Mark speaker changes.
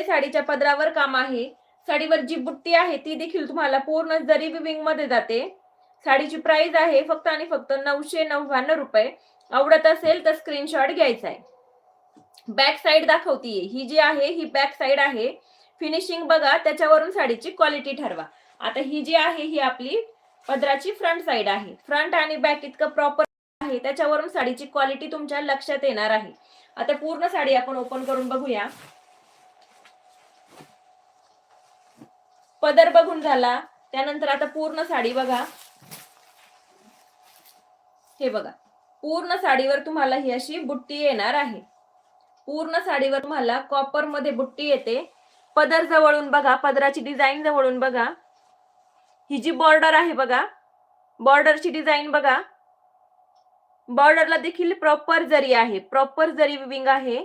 Speaker 1: साडीच्या पदरावर काम आहे. साडीवर जी बुट्टी आहे ती देखील तुम्हाला पूर्ण जरी विविंग मध्ये जाते. साडीची प्राइस आहे फक्त आणि फक्त 999 रुपये. आवडत असेल तर स्क्रीनशॉट घ्यायचा आहे. Back side दाखवतीये. ही जी आहे ही बॅक साइड आहे. फिनिशिंग बघा, त्याच्यावरून साडीची क्वालिटी ठरवा. आता ही जी आहे ही आपली पदराची फ्रंट साइड आहे. फ्रंट आणि बॅक इतकं प्रॉपर आहे, त्याच्यावरून साडीची क्वालिटी तुमच्या लक्षात येणार आहे. आता पूर्ण साडी आपण ओपन करून बघूया. पदर बघून झाला, त्यानंतर आता पूर्ण साडी बघा. हे बघा, पूर्ण साडीवर तुम्हाला ही अशी बुट्टी येणार आहे. पूर्ण साडीवर तुम्हाला कॉपर मध्ये बुट्टी येते. पदर जवळून बघा, पदराची डिझाईन जवळून बघा. ही जी बॉर्डर आहे बघा, बॉर्डरची डिझाईन बघा. बॉर्डरला देखील प्रॉपर जरी आहे, प्रॉपर जरी विविंग आहे.